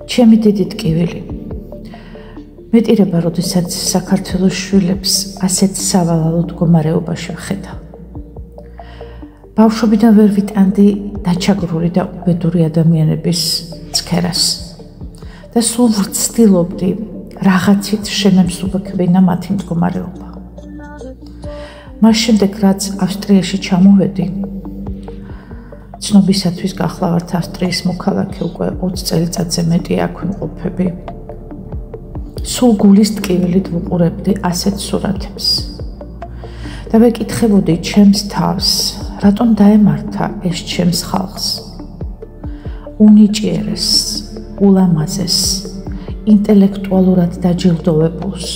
ჩემი დიდი ტკივილი. მეტირება, როდესაც საქართველოს შვილებს ასეთ სავალალო მდგომარეობაში ვხედავ. ბავშვობიდან ვერ ვიტანდი დაჩაგრული და უბედური ადამიანების ცქერას და სულ ვცდილობდი რაღაცით შემემსუბუქებინა მათი მდგომარეობა. მას შემდეგ, რაც ავსტრიაში ჩამოვედი, ცნობისათვის გახლავართ ავსტრიის მოქალაქე, უკვე 20 წელიწადზე მეტი აქ ვიმყოფები. სულ გულის ტკივილით ვუყურებდი ასეთ სურათებს და ვეკითხებოდი ჩემს თავს, რატომ დაემართა ეს ჩემს ხალხს, უნიჭიერეს, ულამაზეს, ინტელექტუალურად დაჯილდოვებულს,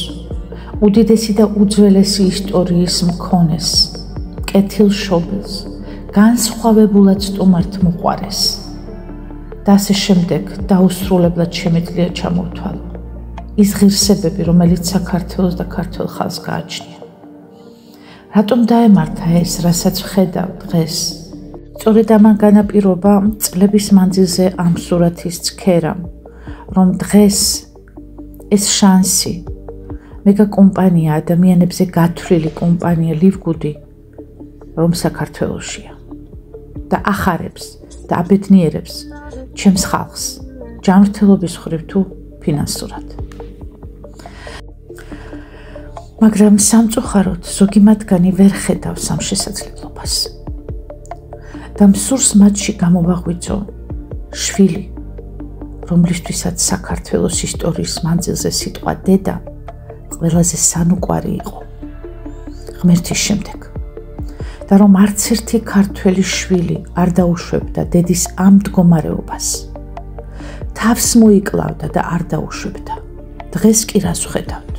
უდიდესი და უძველესი ისტორიის მქონეს, კეთილშობილს, განსხვავებულად სტუმართ მოყვარეს და ასე შემდეგ დაუსრულებლად შემიძლია ჩამოვთვალო ის ღირსებები, რომელიც საქართველოს და ქართველ ხალხს გააჩნია. რატომ დაემართა ეს, რასაც ვხედავ დღეს? სწორედ ამან განაპირობა წლების მანძილზე ამ სურათის ცქერამ, რომ დღეს ეს შანსი, მეგაკომპანია, ადამიანებზე გათვლილი კომპანია ლივგუდი, რომ საქართველოშია და ახარებს და აბედნიერებს ჩემს ხალხს, ჯანმრთელობის მხრივ თუ ფინანსურად. მაგრამ სამწუხაროდ ზოგი მათგანი ვერ ხედავს ამ შესაძლებლობას და მსურს მათში გამოვაღვიძო შვილი, რომლისთვისაც საქართველოს ისტორიის მანძილზე სიტყვა დედა ყველაზე სანუკვარი იყო ღმერთის შემდეგ და რომ არც ერთი ქართველი შვილი არ დაუშვებდა დედის ამ მდგომარეობას, თავს მოიკლავდა და არ დაუშვებდა. დღეს კი რას ვხედავთ?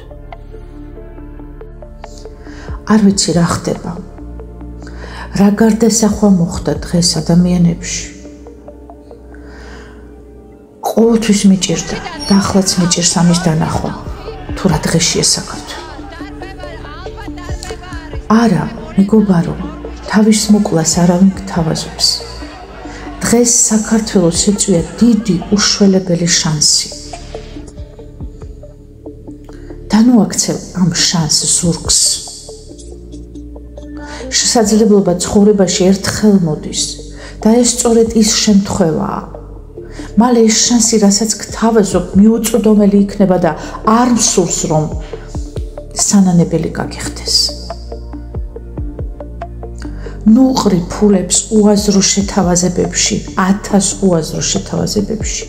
არ ვიცი რა ხდება, რა გარდასახვა მოხდა დღეს ადამიანებში. ყოველთვის მიჭირდა და ახლაც მიჭირს ამის დანახვა, თუ რა დღეშია საქართველო. არა, მეგობარო, თავის მოკლას არავინ გთავაზობს. დღეს საქართველოს ეწვია დიდი უშველებელი შანსი. განვაქცევ ამ შანს ზურგს. შესაძლებლობა ცხოვრებაში ერთხელ მოდის და ეს სწორედ ის შემთხვევაა. მალე ეს შანსი, რასაც გთავაზობ, მიუწვდომელი იქნება და არ მსურს, რომ სანანებელი გაგიხდეს. ნუყრი ფულებს უაზრო შეთავაზებებში, 1000 უაზრო შეთავაზებებში.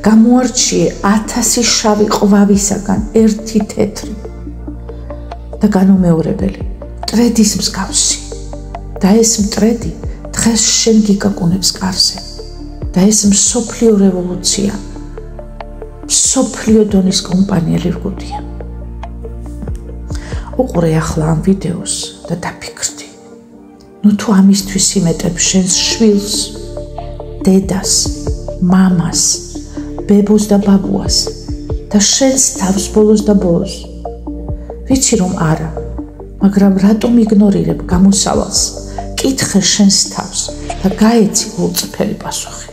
გამოარჩიე 1000 შავი ყვავისაგან ერთი თეთრი და განუმეორებელი. მტრედის მსგავსი და ეს მტრედი დღეს შენ გიგაკუნებს კარზე და ეს მსოფლიო რევოლუცია, მსოფლიო დონის კომპანია ლივგუდია. უყურე ახლა ამ ვიდეოს და დაფიქრდი, ნუ თუ ამისთვის იმეტებ შენს შვილს, დედას, მამას, ბებოს და ბაბუას და შენს თავს ბოლოს და ბოლოს. ვიცი რომ არა, მაგრამ რატომ იგნორირებ გამოსავალს? კითხე შენს თავს და გაეცი გულწრფელი პასუხი.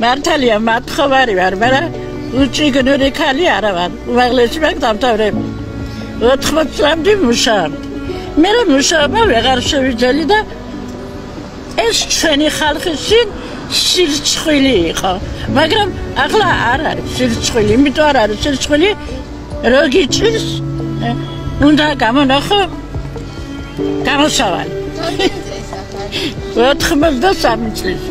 მართალია, მათხოვარი ვარ, მაგრამ უჭიგნური ქალი არა ვარ. უმაღლესი მაგ დამთავრებული. 80 წლამდე მუშაობდი. მე რა მუშაობა ვეღარ შევიძელი და ეს ჩვენი ხალხის სირცხვილი იყო. მაგრამ ახლა არ არის სირცხვილი, იმიტომ არ არის სირცხვილი, რო გიჭირს უნდა გამონახო გამოსავალი. 93 წლის.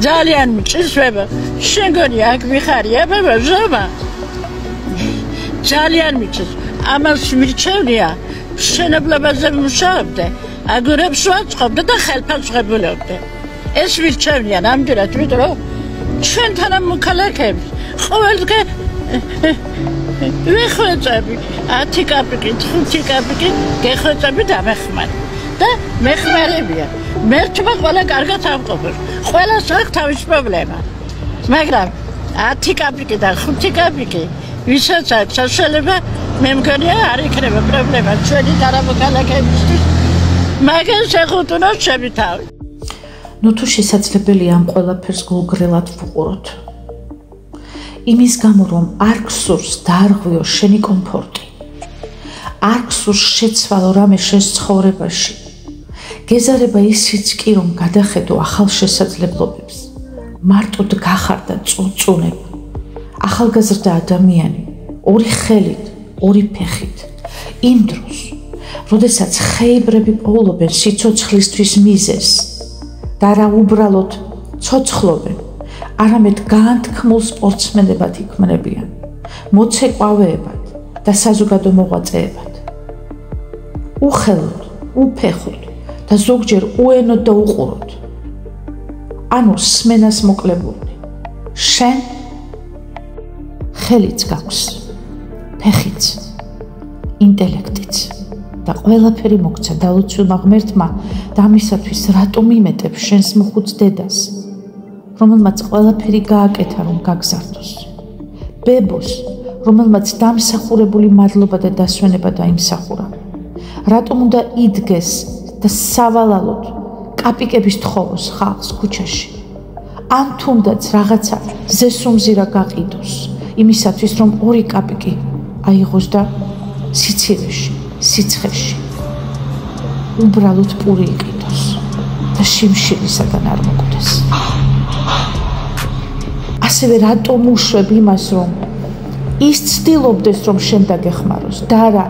ძალიან მჭირს ვება. შენ გონი აქ მიხარია ბაბა ჟობა. ძალიან მჭირს. ამას მირჩევნია, მშენებლობაზე მუშაობდე, აგურებს ვაწყობდე და ხელფას ვღებულობდე. ეს მირჩევნია ნამდვილად, იმიტომ რომ ჩვენთან ამ მოქალაქეებს ყოველდღე ვეხვეწები 10 კაპიკი, 5 კაპიკი გეხვეწები და მეხმარი. და მეხმარებია. მერჩება ყველა კარგად ამყოფებს. ყველას აქვს თავის პრობლემა. მაგრამ 10 კაპიკი და 5 კაპიკი ვისაც აქვს საშუალება, მე მგონია არ იქნება პრობლემა ჩვენი დარამოქალაქეებისთვის. მაგას ეხუთუნოს ჩემი თავი. ნუ თუ შესაძლებელია ამ ყველაფერს გულგრილად ვუყუროთ. იმის გამო, რომ არ გსურს დაარღვიო შენი კომფორტი. არ გსურს შეცვალო რამე შენს ცხოვრებაში. გეზარება ისიც კი, რომ გადახედო ახალ შესაძლებლობებს. მარტოდ გახარდა წუწუნება. ახალგაზრდა ადამიანი, ორი ხელით, ორი ფეხით. იმ დროს, როდესაც ხეიბრები პოულობენ სიცოცხლისთვის მიზეზს და არა უბრალოდ ცოცხლობენ, არამედ განთქმულ სპორტსმენებად იქმნებიან, მოცეკვავეებად და საზოგადო მოღვაწეებად. უხელოდ, უფეხოდ და ზოგჯერ უენოდ და უყუროდ. ანუ სმენას მოკლებული. შენ ხელიც გაქვს, ფეხიც, ინტელექტიც და ყველაფერი მოგცა დალოცულმა ღმერთმა და ამისათვის რატომ იმეტებ შენს მოხუც დედას, რომელმაც ყველაფერი გააკეთა, რომ გაგზარდოს. ბებოს, რომელმაც დამსახურებული მადლობა და დასვენება დაიმსახურა. რატომ უნდა იდგეს და სავალალოდ კაპიკების თხოვოს ხალხს ქუჩაში. ან თუნდაც რაღაცა ზესუმზირა გაყიდოს, იმისათვის, რომ ორი კაპიკი აიღოს და სიცივეში, სიცხეში უბრალოდ პური იყიდოს და შიმშილისაგან არ მოკვდეს. ასევე რატომ უშვებ იმას, რომ ის ცდილობდეს, რომ შენ დაგეხმაროს და არა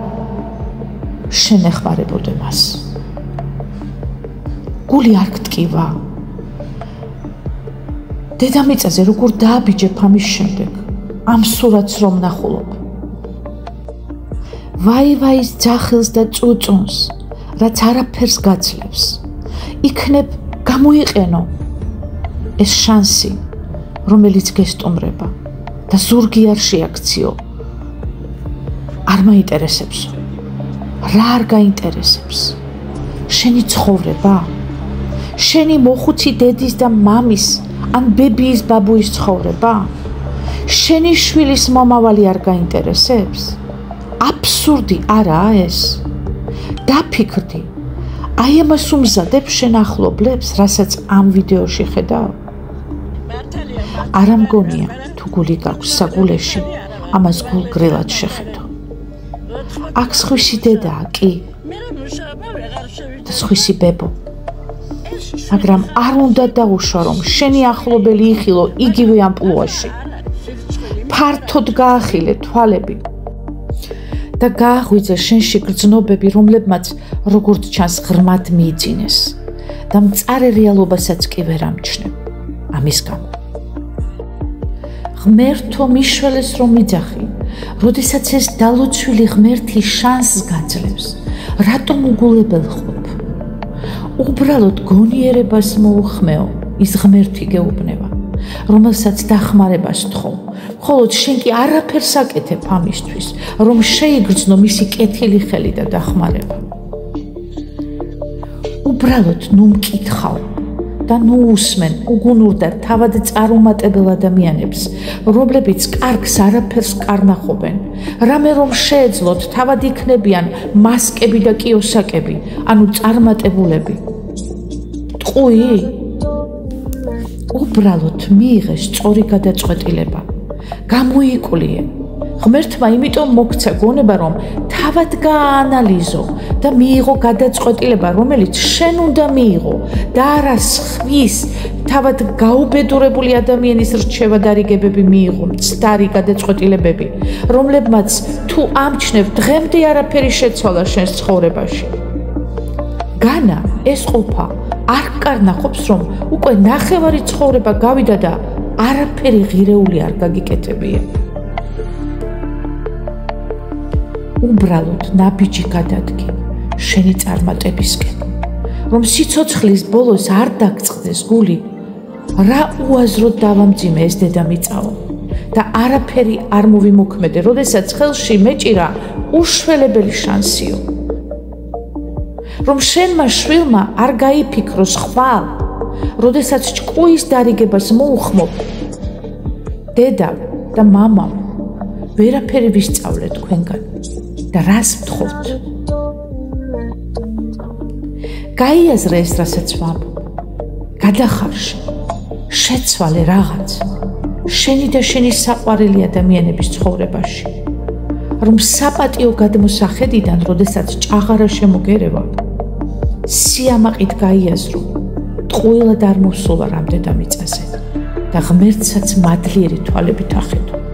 შენ ეხმარებოდე მას. გული არ გტკივა. დედამიწაზე როგორ დააბიჯებ ამის შემდეგ, ამ სურათს რომ ნახულობ. ვაი-ვაის ძახილს და წუწუნს, რაც არაფერს გაძლევს. იქნებ გამოიყენო ეს შანსი, რომელიც გესტუმრება და ზურგი არ შეაქციო. არ მაინტერესებსო. რა არ გაინტერესებს? შენი ცხოვრება? შენი მოხუცი დედის და მამის ან ბებიის ბაბუის ცხოვრება? შენი შვილის მომავალი არ გაინტერესებს? აბსურდი არაა ეს? დაფიქრდი, აი ამას უმზადებ შენ ახლობლებს, რასაც ამ ვიდეოში ხედავ? არა მგონია, თუ გული გაქვს საგულეში, ამას გულგრილად შეხედო. აქ სხვისი დედაა, კი, და სხვისი ბებო. მაგრამ არ უნდა დაუშვა, რომ შენი ახლობელი იხილო იგივე ამპლუაში. ფართოდ გაახილე თვალები და გააღვიძე შენში გრძნობები, რომლებმაც როგორც ჩანს ღრმად მიიწინეს და მწარე რეალობასაც კი ვერ ამჩნევ. ამის გამო ღმერთო მიშველეს რომ მიძახი, როდესაც ეს დალოცვილი ღმერთი შანსს გაძლევს, რატომ უგულებელ ხვებ? უბრალოდ გონიერებას მოუხმეო, ის ღმერთი გეუბნება, რომელსაც დახმარებას თხოვ, მხოლოდ შენ კი არაფერს აკეთებ ამისთვის, რომ შეიგრძნო მისი კეთილი ხელი და დახმარება. უბრალოდ ნუ მკითხავ და ნუ უსმენ უგუნურ და თავად წარუმატებელ ადამიანებს, რომლებიც კარგს არაფერს კარნახობენ, რამე რომ შეეძლოთ თავად იქნებიან მასკები და კიოსაკები, ანუ წარმატებულები. ტყუი? უბრალოდ მიიღე სწორი გადაწყვეტილება, გამოიკულიე. ღმერთმა იმიტომ მოგცა გონება, რომ თავად გააანალიზო და მიიღო გადაწყვეტილება, რომელიც შენ უნდა მიიღო და არა სხვის თავად გაუბედურებული ადამიანის რჩევა და რიგებები მიიღო მცდარი გადაწყვეტილებები, რომლებმაც თუ ამჩნევ დღემდე არაფერი შეცვალა შენს ცხოვრებაში. განა ეს ყოფა არ კარნახობს, რომ უკვე ნახევარი ცხოვრება გავიდა და არაფერი ღირეული არ გაგიკეთებია. უბრალოდ ნაბიჯი გადადგი შენი წარმატებისკენ, რომ სიცოცხლის ბოლოს არ დაგწყდეს გული, რა უაზროდ დავამძიმე ეს დედამიწაო და არაფერი არ მოვიმოქმედე, როდესაც ხელში მეჭირა უშველებელი შანსიო. რომ შენმა შვილმა არ გაიფიქროს ხვალ, როდესაც ჭკუის დარიგებას მოუხმობ, დედამ და მამამ ვერაფერი ვისწავლე თქვენგან და რას მთხოვთ? გაიაზრე ეს, რასაც ვამბობ. გადახარშე, შეცვალე რაღაც, შენი და შენი საყვარელი ადამიანების ცხოვრებაში, რომ საპატიო გადმოსახედიდან, როდესაც ჭაღარა შემოგერევა, სიამაყით გაიაზრო, ტყუილად არ მოსულა რამდენ დამიწაზე და ღმერთსაც მადლიერი თვალებით ახედო.